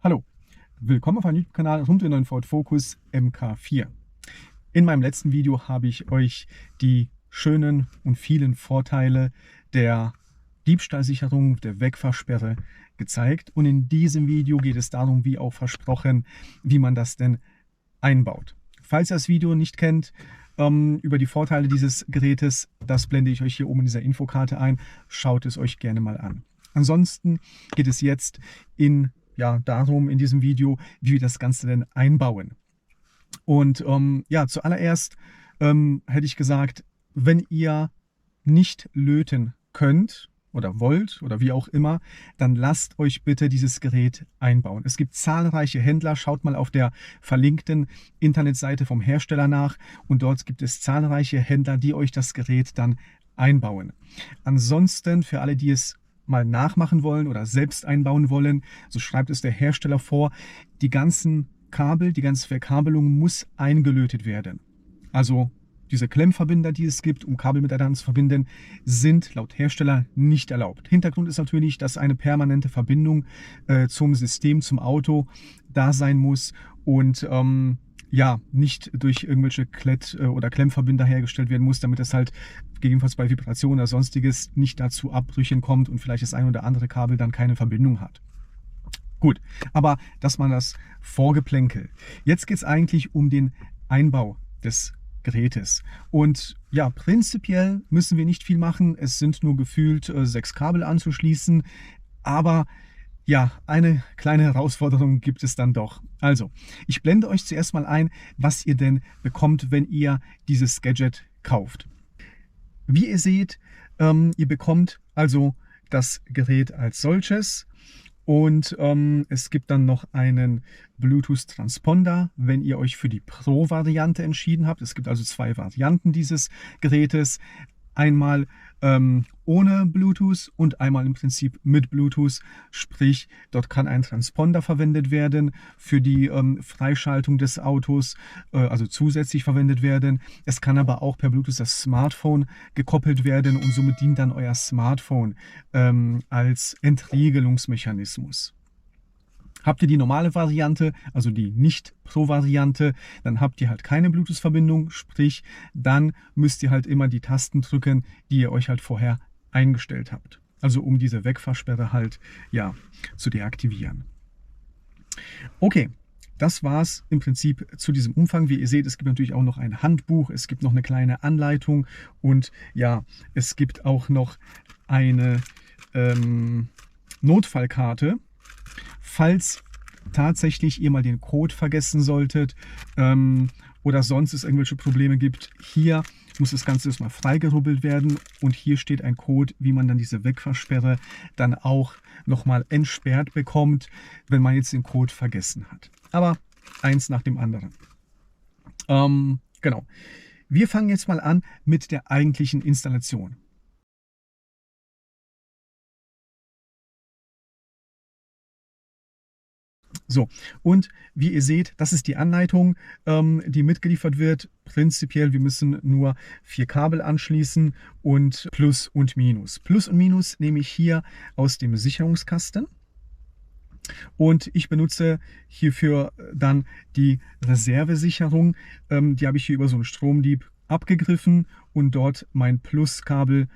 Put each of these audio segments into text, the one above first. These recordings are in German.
Hallo, willkommen auf meinem YouTube-Kanal rund um den neuen Ford Focus Mk4. In meinem letzten Video habe ich euch die schönen und vielen Vorteile der Diebstahlsicherung, der Wegfahrsperre gezeigt. Und in diesem Video geht es darum, wie auch versprochen, wie man das denn einbaut. Falls ihr das Video nicht kennt, über die Vorteile dieses Gerätes, das blende ich euch hier oben in dieser Infokarte ein. Schaut es euch gerne mal an. Ansonsten geht es jetzt darum in diesem Video, wie wir das Ganze denn einbauen. Und zuallererst hätte ich gesagt, wenn ihr nicht löten könnt oder wollt oder wie auch immer, dann lasst euch bitte dieses Gerät einbauen. Es gibt zahlreiche Händler, schaut mal auf der verlinkten Internetseite vom Hersteller nach und dort gibt es zahlreiche Händler, die euch das Gerät dann einbauen. Ansonsten für alle, die es mal nachmachen wollen oder selbst einbauen wollen, so schreibt es der Hersteller vor, die ganzen Kabel, die ganze Verkabelung muss eingelötet werden. Also diese Klemmverbinder, die es gibt, um Kabel miteinander zu verbinden, sind laut Hersteller nicht erlaubt. Hintergrund ist natürlich, dass eine permanente Verbindung zum System, zum Auto da sein muss und nicht durch irgendwelche oder Klemmverbinder hergestellt werden muss, damit es halt gegebenenfalls bei Vibrationen oder sonstiges nicht dazu Abbrüchen kommt und vielleicht das ein oder andere Kabel dann keine Verbindung hat. Gut, aber das mal das Vorgeplänkel. Jetzt geht es eigentlich um den Einbau des Gerätes. Und ja, prinzipiell müssen wir nicht viel machen. Es sind nur gefühlt 6 Kabel anzuschließen, aber ja, eine kleine Herausforderung gibt es dann doch. Also, ich blende euch zuerst mal ein, was ihr denn bekommt, wenn ihr dieses Gadget kauft. Wie ihr seht, ihr bekommt also das Gerät als solches und es gibt dann noch einen Bluetooth-Transponder, wenn ihr euch für die Pro-Variante entschieden habt. Es gibt also 2 Varianten dieses Gerätes. Einmal ohne Bluetooth und einmal im Prinzip mit Bluetooth, sprich dort kann ein Transponder verwendet werden für die Freischaltung des Autos, also zusätzlich verwendet werden. Es kann aber auch per Bluetooth das Smartphone gekoppelt werden und somit dient dann euer Smartphone als Entriegelungsmechanismus. Habt ihr die normale Variante, also die Nicht-Pro-Variante, dann habt ihr halt keine Bluetooth-Verbindung, sprich, dann müsst ihr halt immer die Tasten drücken, die ihr euch halt vorher eingestellt habt. Also um diese Wegfahrsperre halt, ja, zu deaktivieren. Okay. Das war es im Prinzip zu diesem Umfang. Wie ihr seht, es gibt natürlich auch noch ein Handbuch, es gibt noch eine kleine Anleitung und ja, es gibt auch noch eine Notfallkarte. Falls tatsächlich ihr mal den Code vergessen solltet oder sonst es irgendwelche Probleme gibt, hier muss das Ganze erstmal freigerubbelt werden und hier steht ein Code, wie man dann diese Wegfahrsperre dann auch nochmal entsperrt bekommt, wenn man jetzt den Code vergessen hat. Aber eins nach dem anderen. Genau. Wir fangen jetzt mal an mit der eigentlichen Installation. So, und wie ihr seht, das ist die Anleitung, die mitgeliefert wird. Prinzipiell, wir müssen nur 4 Kabel anschließen und Plus und Minus. Plus und Minus nehme ich hier aus dem Sicherungskasten. Und ich benutze hierfür dann die Reservesicherung. Die habe ich hier über so einen Stromdieb abgegriffen und dort mein Pluskabel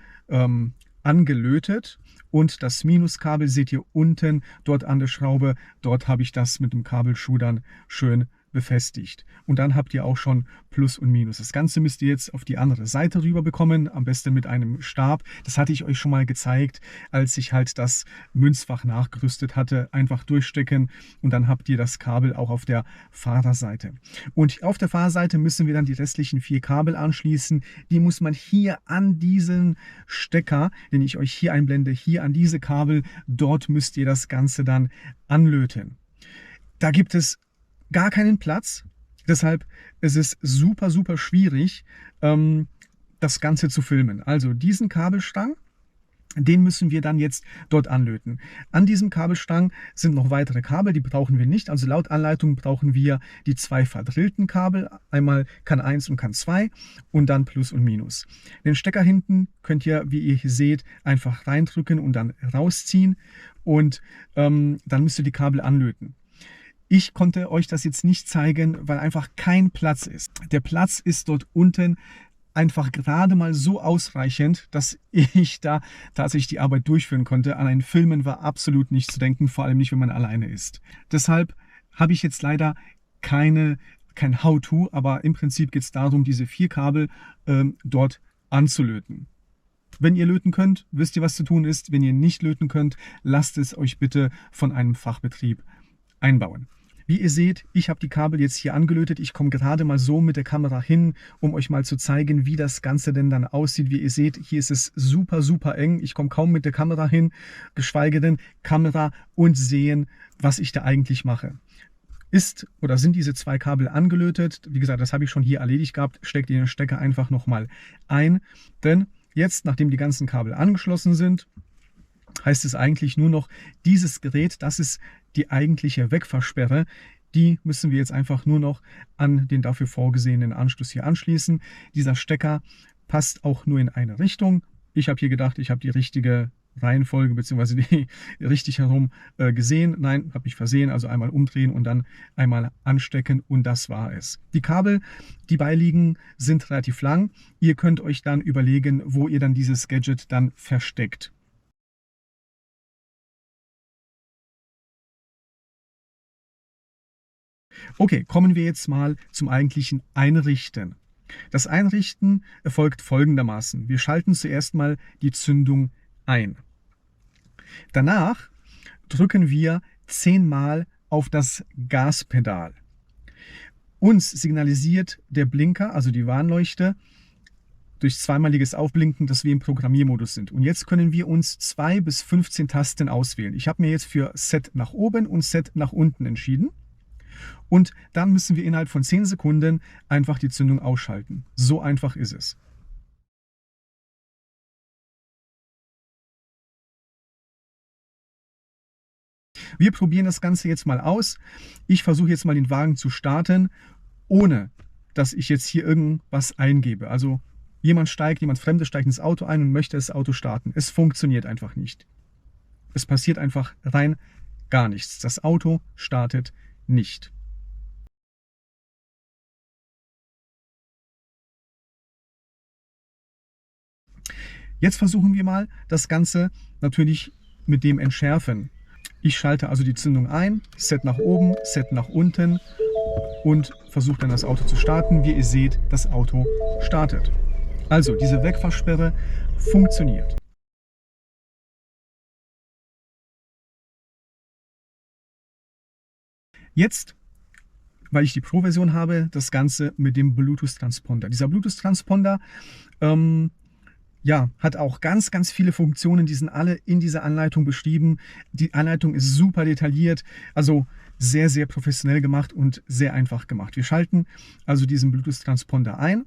angelötet und das Minuskabel seht ihr unten dort an der Schraube. Dort habe ich das mit dem Kabelschuh dann schön befestigt. Und dann habt ihr auch schon Plus und Minus. Das Ganze müsst ihr jetzt auf die andere Seite rüber bekommen, am besten mit einem Stab. Das hatte ich euch schon mal gezeigt, als ich halt das Münzfach nachgerüstet hatte. Einfach durchstecken und dann habt ihr das Kabel auch auf der Fahrerseite. Und auf der Fahrerseite müssen wir dann die restlichen 4 Kabel anschließen. Die muss man hier an diesen Stecker, den ich euch hier einblende, hier an diese Kabel, dort müsst ihr das Ganze dann anlöten. Da gibt es gar keinen Platz, deshalb ist es super, super schwierig, das Ganze zu filmen. Also diesen Kabelstrang, den müssen wir dann jetzt dort anlöten. An diesem Kabelstrang sind noch weitere Kabel, die brauchen wir nicht. Also laut Anleitung brauchen wir die 2 verdrillten Kabel, einmal CAN 1 und CAN 2 und dann Plus und Minus. Den Stecker hinten könnt ihr, wie ihr hier seht, einfach reindrücken und dann rausziehen und dann müsst ihr die Kabel anlöten. Ich konnte euch das jetzt nicht zeigen, weil einfach kein Platz ist. Der Platz ist dort unten einfach gerade mal so ausreichend, dass ich da tatsächlich die Arbeit durchführen konnte. An ein Filmen war absolut nicht zu denken, vor allem nicht, wenn man alleine ist. Deshalb habe ich jetzt leider kein How-To, aber im Prinzip geht es darum, diese 4 Kabel dort anzulöten. Wenn ihr löten könnt, wisst ihr, was zu tun ist. Wenn ihr nicht löten könnt, lasst es euch bitte von einem Fachbetrieb einbauen. Wie ihr seht, ich habe die Kabel jetzt hier angelötet. Ich komme gerade mal so mit der Kamera hin, um euch mal zu zeigen, wie das Ganze denn dann aussieht. Wie ihr seht, hier ist es super, super eng. Ich komme kaum mit der Kamera hin, geschweige denn Kamera und sehen, was ich da eigentlich mache. Sind diese 2 Kabel angelötet? Wie gesagt, das habe ich schon hier erledigt gehabt. Steckt ihr den Stecker einfach nochmal ein. Denn jetzt, nachdem die ganzen Kabel angeschlossen sind, heißt es eigentlich nur noch, dieses Gerät, das ist die eigentliche Wegfahrsperre, die müssen wir jetzt einfach nur noch an den dafür vorgesehenen Anschluss hier anschließen. Dieser Stecker passt auch nur in eine Richtung. Ich habe hier gedacht, ich habe die richtige Reihenfolge bzw. die richtig herum gesehen. Nein, habe ich versehen. Also einmal umdrehen und dann einmal anstecken und das war es. Die Kabel, die beiliegen, sind relativ lang. Ihr könnt euch dann überlegen, wo ihr dann dieses Gadget dann versteckt. Okay, kommen wir jetzt mal zum eigentlichen Einrichten. Das Einrichten erfolgt folgendermaßen. Wir schalten zuerst mal die Zündung ein. Danach drücken wir 10-mal auf das Gaspedal. Uns signalisiert der Blinker, also die Warnleuchte, durch zweimaliges Aufblinken, dass wir im Programmiermodus sind. Und jetzt können wir uns 2 bis 15 Tasten auswählen. Ich habe mir jetzt für Set nach oben und Set nach unten entschieden. Und dann müssen wir innerhalb von 10 Sekunden einfach die Zündung ausschalten. So einfach ist es. Wir probieren das Ganze jetzt mal aus. Ich versuche jetzt mal den Wagen zu starten, ohne dass ich jetzt hier irgendwas eingebe. Also jemand Fremdes steigt ins Auto ein und möchte das Auto starten. Es funktioniert einfach nicht. Es passiert einfach rein gar nichts. Das Auto startet nicht. Jetzt versuchen wir mal das Ganze natürlich mit dem Entschärfen. Ich schalte also die Zündung ein, Set nach oben, Set nach unten und versuche dann das Auto zu starten. Wie ihr seht, das Auto startet. Also diese Wegfahrsperre funktioniert. Jetzt, weil ich die Pro-Version habe, das Ganze mit dem Bluetooth-Transponder. Dieser Bluetooth-Transponder ja, hat auch ganz, ganz viele Funktionen, die sind alle in dieser Anleitung beschrieben. Die Anleitung ist super detailliert, also sehr, sehr professionell gemacht und sehr einfach gemacht. Wir schalten also diesen Bluetooth-Transponder ein.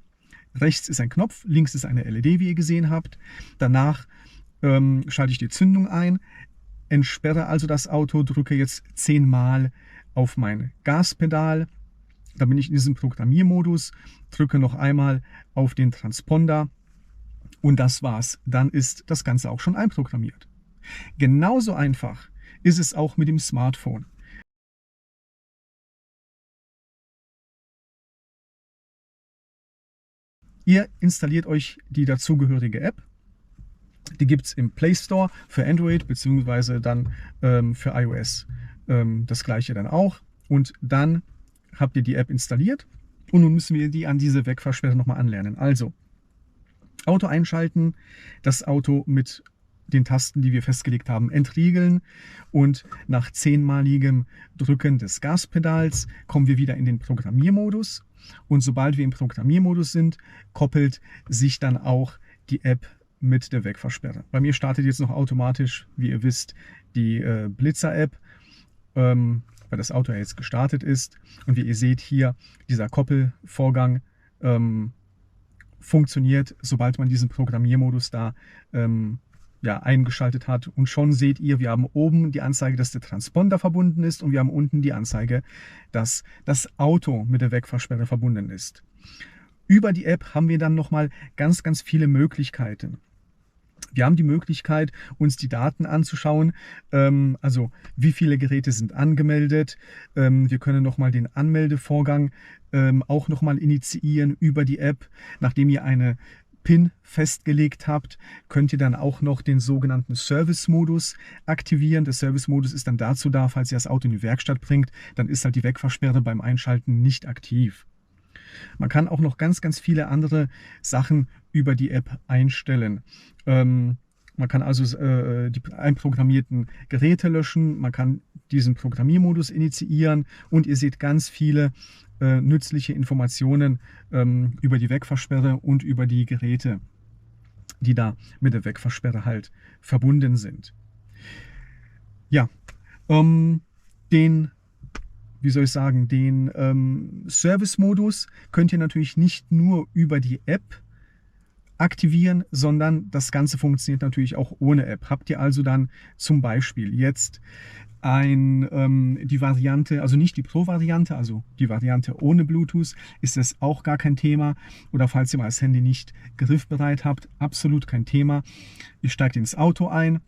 Rechts ist ein Knopf, links ist eine LED, wie ihr gesehen habt. Danach schalte ich die Zündung ein, entsperre also das Auto, drücke jetzt 10-mal auf mein Gaspedal. Dann bin ich in diesem Programmiermodus, drücke noch einmal auf den Transponder. Und das war's. Dann ist das Ganze auch schon einprogrammiert. Genauso einfach ist es auch mit dem Smartphone. Ihr installiert euch die dazugehörige App. Die gibt es im Play Store für Android bzw. dann für iOS das gleiche dann auch. Und dann habt ihr die App installiert und nun müssen wir die an diese Wegfahrsperre nochmal anlernen. Also Auto einschalten, das Auto mit den Tasten, die wir festgelegt haben, entriegeln und nach 10-maligem Drücken des Gaspedals kommen wir wieder in den Programmiermodus und sobald wir im Programmiermodus sind, koppelt sich dann auch die App mit der Wegfahrsperre. Bei mir startet jetzt noch automatisch, wie ihr wisst, die Blitzer-App, weil das Auto ja jetzt gestartet ist und wie ihr seht hier, dieser Koppelvorgang funktioniert, sobald man diesen Programmiermodus da ja, eingeschaltet hat. Und schon seht ihr, wir haben oben die Anzeige, dass der Transponder verbunden ist und wir haben unten die Anzeige, dass das Auto mit der Wegfahrsperre verbunden ist. Über die App haben wir dann nochmal ganz, ganz viele Möglichkeiten. Wir haben die Möglichkeit, uns die Daten anzuschauen, also wie viele Geräte sind angemeldet. Wir können nochmal den Anmeldevorgang auch nochmal initiieren über die App. Nachdem ihr eine PIN festgelegt habt, könnt ihr dann auch noch den sogenannten Service-Modus aktivieren. Der Service-Modus ist dann dazu da, falls ihr das Auto in die Werkstatt bringt, dann ist halt die Wegfahrsperre beim Einschalten nicht aktiv. Man kann auch noch ganz, ganz viele andere Sachen über die App einstellen. Man kann also die einprogrammierten Geräte löschen, man kann diesen Programmiermodus initiieren und ihr seht ganz viele nützliche Informationen über die Wegfahrsperre und über die Geräte, die da mit der Wegfahrsperre halt verbunden sind. Ja, wie soll ich sagen, den Service-Modus könnt ihr natürlich nicht nur über die App aktivieren, sondern das Ganze funktioniert natürlich auch ohne App. Habt ihr also dann zum Beispiel jetzt die Variante, also nicht die Pro-Variante, also die Variante ohne Bluetooth, ist es auch gar kein Thema. Oder falls ihr mal das Handy nicht griffbereit habt, absolut kein Thema. Ihr steigt ins Auto ein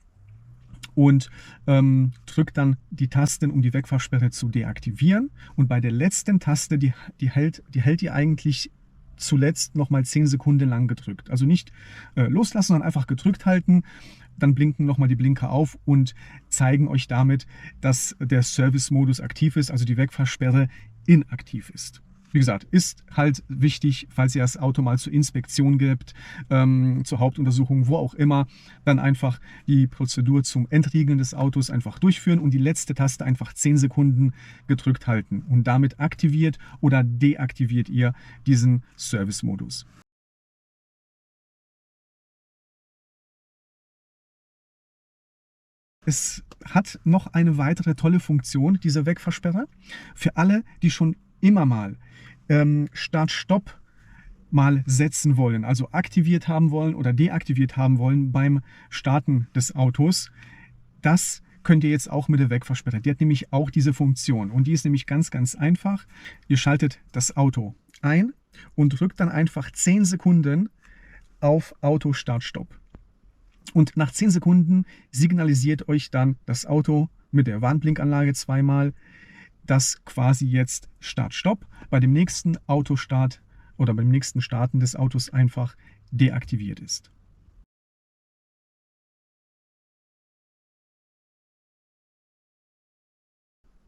und drückt dann die Tasten, um die Wegfahrsperre zu deaktivieren. Und bei der letzten Taste, die hält ihr eigentlich zuletzt nochmal 10 Sekunden lang gedrückt. Also nicht loslassen, sondern einfach gedrückt halten. Dann blinken nochmal die Blinker auf und zeigen euch damit, dass der Service-Modus aktiv ist, also die Wegfahrsperre inaktiv ist. Wie gesagt, ist halt wichtig, falls ihr das Auto mal zur Inspektion gebt, zur Hauptuntersuchung, wo auch immer, dann einfach die Prozedur zum Entriegeln des Autos einfach durchführen und die letzte Taste einfach 10 Sekunden gedrückt halten. Und damit aktiviert oder deaktiviert ihr diesen Service-Modus. Es hat noch eine weitere tolle Funktion, diese Wegfahrsperre. Für alle, die schon immer mal Start-Stopp mal setzen wollen, also aktiviert haben wollen oder deaktiviert haben wollen beim Starten des Autos. Das könnt ihr jetzt auch mit der Wegfahrsperre. Die hat nämlich auch diese Funktion und die ist nämlich ganz, ganz einfach. Ihr schaltet das Auto ein und drückt dann einfach 10 Sekunden auf Auto-Start-Stopp. Und nach 10 Sekunden signalisiert euch dann das Auto mit der Warnblinkanlage zweimal, dass quasi jetzt Start-Stopp bei dem nächsten Autostart oder beim nächsten Starten des Autos einfach deaktiviert ist.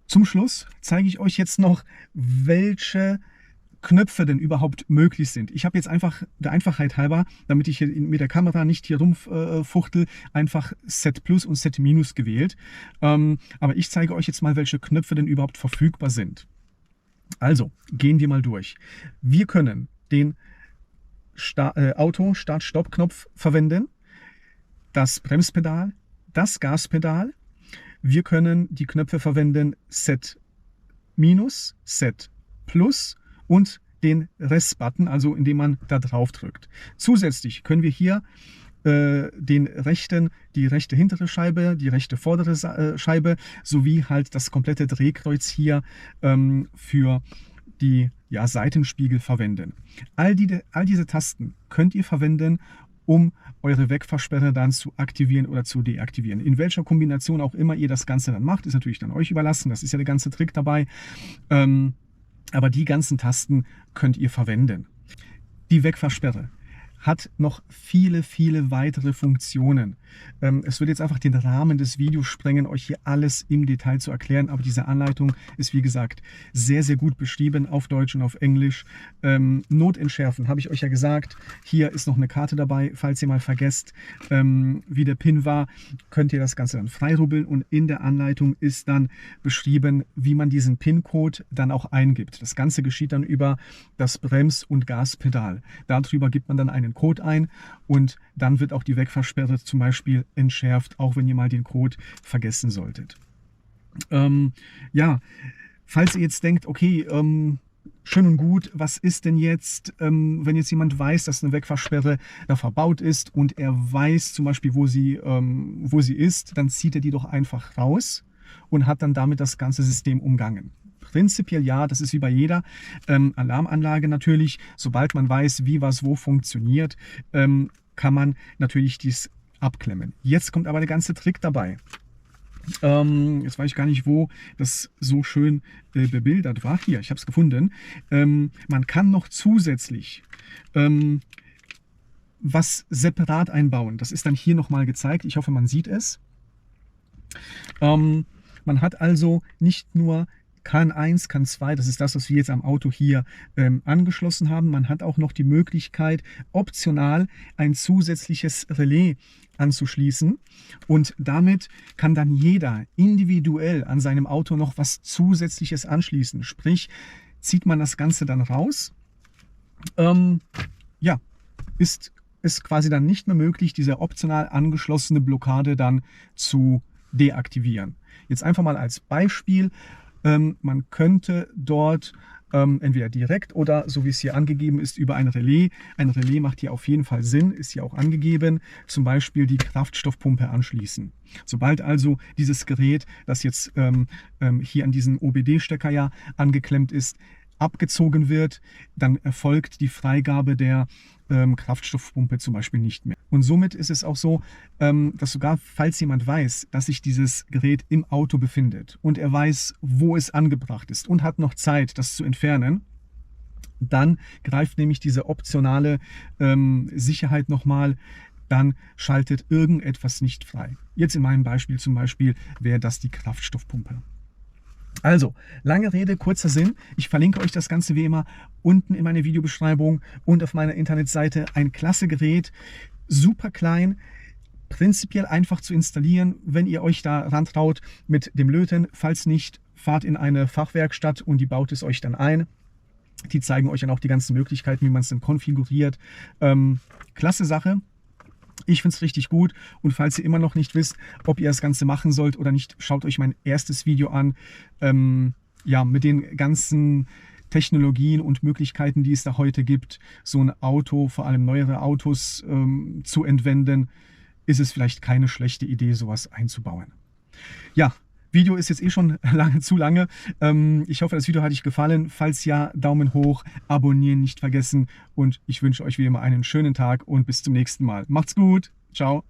Zum Schluss zeige ich euch jetzt noch, welche Knöpfe denn überhaupt möglich sind. Ich habe jetzt einfach der Einfachheit halber, damit ich hier mit der Kamera nicht hier rumfuchtel, einfach Set Plus und Set Minus gewählt. Aber ich zeige euch jetzt mal, welche Knöpfe denn überhaupt verfügbar sind. Also, gehen wir mal durch. Wir können den Auto-Start-Stopp-Knopf verwenden, das Bremspedal, das Gaspedal. Wir können die Knöpfe verwenden Set Minus, Set Plus und den Rest-Button, also indem man da drauf drückt. Zusätzlich können wir hier die rechte hintere Scheibe, die rechte vordere Scheibe sowie halt das komplette Drehkreuz hier für die Seitenspiegel verwenden. All diese Tasten könnt ihr verwenden, um eure Wegfahrsperre dann zu aktivieren oder zu deaktivieren. In welcher Kombination auch immer ihr das Ganze dann macht, ist natürlich dann euch überlassen. Das ist ja der ganze Trick dabei. Aber die ganzen Tasten könnt ihr verwenden. Die Wegfahrsperre hat noch viele, viele weitere Funktionen. Es würde jetzt einfach den Rahmen des Videos sprengen, euch hier alles im Detail zu erklären, aber diese Anleitung ist, wie gesagt, sehr, sehr gut beschrieben auf Deutsch und auf Englisch. Notentschärfen, habe ich euch ja gesagt. Hier ist noch eine Karte dabei, falls ihr mal vergesst, wie der PIN war, könnt ihr das Ganze dann freirubbeln und in der Anleitung ist dann beschrieben, wie man diesen PIN-Code dann auch eingibt. Das Ganze geschieht dann über das Brems- und Gaspedal. Darüber gibt man dann einen Code ein und dann wird auch die Wegfahrsperre zum Beispiel entschärft, auch wenn ihr mal den Code vergessen solltet. Ja, falls ihr jetzt denkt, okay, schön und gut, was ist denn jetzt, wenn jetzt jemand weiß, dass eine Wegfahrsperre da verbaut ist und er weiß zum Beispiel, wo sie ist, dann zieht er die doch einfach raus und hat dann damit das ganze System umgangen. Prinzipiell ja, das ist wie bei jeder Alarmanlage natürlich. Sobald man weiß, wie was wo funktioniert, kann man natürlich dies abklemmen. Jetzt kommt aber der ganze Trick dabei. Jetzt weiß ich gar nicht, wo das so schön bebildert war. Hier, ich habe es gefunden. Man kann noch zusätzlich was separat einbauen. Das ist dann hier nochmal gezeigt. Ich hoffe, man sieht es. Man hat also nicht nur CAN 1, CAN 2, das ist das, was wir jetzt am Auto hier angeschlossen haben. Man hat auch noch die Möglichkeit, optional ein zusätzliches Relais anzuschließen, und damit kann dann jeder individuell an seinem Auto noch was Zusätzliches anschließen. Sprich, zieht man das Ganze dann raus, ja, ist es quasi dann nicht mehr möglich, diese optional angeschlossene Blockade dann zu deaktivieren. Jetzt einfach mal als Beispiel, man könnte dort entweder direkt oder, so wie es hier angegeben ist, über ein Relais. Ein Relais macht hier auf jeden Fall Sinn, ist hier auch angegeben, zum Beispiel die Kraftstoffpumpe anschließen. Sobald also dieses Gerät, das jetzt hier an diesen OBD-Stecker ja angeklemmt ist, abgezogen wird, dann erfolgt die Freigabe der Kraftstoffpumpe zum Beispiel nicht mehr. Und somit ist es auch so, dass sogar, falls jemand weiß, dass sich dieses Gerät im Auto befindet und er weiß, wo es angebracht ist und hat noch Zeit, das zu entfernen, dann greift nämlich diese optionale Sicherheit nochmal, dann schaltet irgendetwas nicht frei. Jetzt in meinem Beispiel zum Beispiel wäre das die Kraftstoffpumpe. Also, lange Rede, kurzer Sinn. Ich verlinke euch das Ganze wie immer unten in meiner Videobeschreibung und auf meiner Internetseite. Ein klasse Gerät, super klein, prinzipiell einfach zu installieren, wenn ihr euch da rantraut mit dem Löten. Falls nicht, fahrt in eine Fachwerkstatt und die baut es euch dann ein. Die zeigen euch dann auch die ganzen Möglichkeiten, wie man es dann konfiguriert. Klasse Sache. Ich finde es richtig gut, und falls ihr immer noch nicht wisst, ob ihr das Ganze machen sollt oder nicht, schaut euch mein erstes Video an, ja, mit den ganzen Technologien und Möglichkeiten, die es da heute gibt, so ein Auto, vor allem neuere Autos zu entwenden, ist es vielleicht keine schlechte Idee, sowas einzubauen. Ja, Video ist jetzt eh schon zu lange. Ich hoffe, das Video hat euch gefallen. Falls ja, Daumen hoch, abonnieren nicht vergessen, und ich wünsche euch wie immer einen schönen Tag und bis zum nächsten Mal. Macht's gut. Ciao.